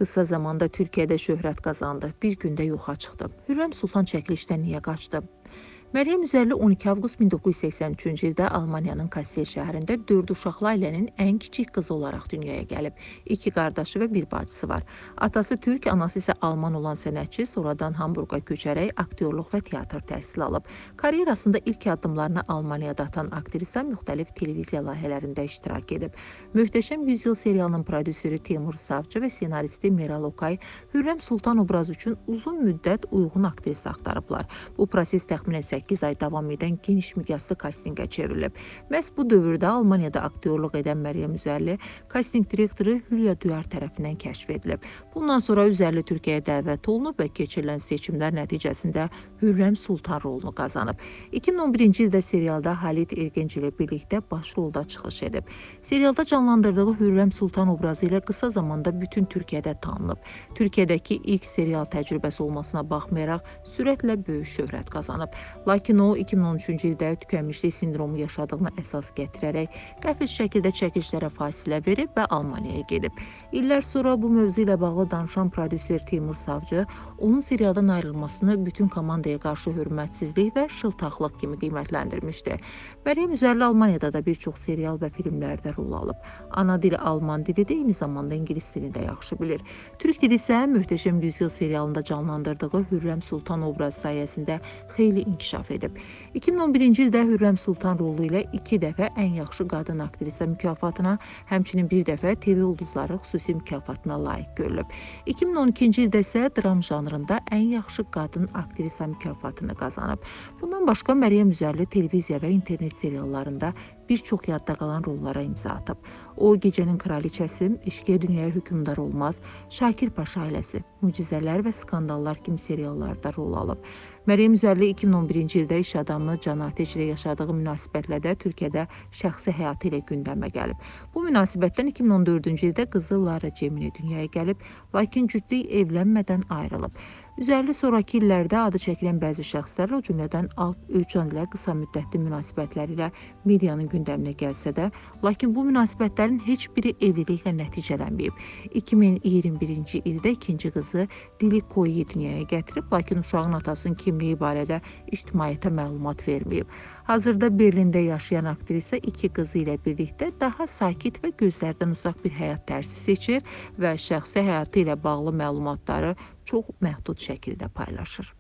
Qısa zamanda Türkiyədə şöhrət qazandı. Bir gündə yoxa çıxdı. Hürrəm Sultan çəkilişdən niyə qaçdı? Məryəm Üzərli 12 avqust 1983-cü ildə Almaniyanın Kassel şəhərində 4 uşaqlı ailənin ən kiçik qızı olaraq dünyaya gəlib. 2 qardaşı və 1 bacısı var. Atası türk, anası isə alman olan sənətçi, sonradan Hamburqa köçərək aktyorluq və teatr təhsili alıb. Karyerasında ilk addımlarını Almaniyada atan aktrisa müxtəlif televiziya layihələrində iştirak edib. Möhtəşəm Yüzyıl serialının prodüseri Teymur Savcı və senaristi Meral Okay Hürrəm Sultan obrazı üçün uzun müddət uyğun aktrisa axtarıblar. Bu proses təxminən 8 ay davam edən geniş miqyaslı kastinqə çevrilib. Məhz bu dövrdə Almaniyada aktyorluq edən Məryəm Üzərli kastinq direktoru Hülya Duyar tərəfindən kəşf edilib. Bundan sonra Üzərli Türkiyəyə dəvət olunub və keçirilən seçimlər nəticəsində Hürrəm Sultan rolunu qazanıb. 2011-ci ildə serialda Halit Ergenc ilə birlikdə baş rolda çıxış edib. Serialda canlandırdığı Hürrəm Sultan obrazı ilə qısa zamanda bütün Türkiyədə tanınıb. Türkiyədəki ilk serial təcrübəsi olmasına baxmayaraq sürətlə böyük şöhrət qazanıb. Lakin o 2013-cü ildə tükənmişlik sindromu yaşadığını əsas gətirərək qəfil şəkildə çəkilişlərə fasilə verib və Almaniyaya gedib. İllər sonra bu mövzu ilə bağlı danışan prodüser Teymur Savcı onun serialdan ayrılmasını bütün komandaya qarşı hörmətsizlik və şıltaqlıq kimi qiymətləndirmişdi. Məryəm Üzərli Almaniyada da bir çox serial və filmlərdə rol alıb. Ana dili alman dili də eyni zamanda ingilis dilində yaxşı bilir. Türk dili isə Möhtəşəm Yüzyıl serialında canlandırdığı Hürrəm Sultan obrazı sayəsində xeyli inkişaf edib. 2011-ci ildə Hürrəm Sultan rolu ilə 2 dəfə ən yaxşı qadın aktrisa mükafatına, həmçinin 1 dəfə TV ulduzları xüsusi mükafatına layiq görülüb. 2012-ci ildə isə dram janrında ən yaxşı qadın aktrisa mükafatını qazanıb. Bundan başqa Məryəm Üzərli televiziya və internet seriallarında bir çox yadda qalan rollara imza atıb. O, Gecənin Kraliçəsi, Eşqiyə Dünyaya Hökmdar Olmaz, Şakir Paşa ailəsi, Mucizələr və Skandallar kimi seriallarda rol alıb. Məryəm Üzərli 2011-ci ildə iş adamı Can Ateş ilə yaşadığı münasibətlə də Türkiyədə şəxsi həyatı ilə gündəmə gəlib. Bu münasibətdən 2014-cü ildə qızı Lara Cemini dünyaya gəlib, lakin cütlük evlənmədən ayrılıb. Üzərli sonraki illərdə adı çəkilən bəzi şəxslərlə, o cümlədən Alp Ölçan ilə qısa müddətli münasibətləri ilə medianın gündəminə gəlsə də, lakin bu münasibətlərin heç biri evliliklə nəticələnməyib. 2021-ci ildə ikinci qızı Lili Koyi dünyaya gətirib, lakin uşağın atasının kimliyi barədə ictimaiyyətə məlumat verməyib. Hazırda Berlində yaşayan aktrisa 2 qızı ilə birlikdə daha sakit və gözlərdən uzaq bir həyat tərzi seçir və şəxsi həyatı ilə bağlı məlumatları çox məhdud şəkildə paylaşır.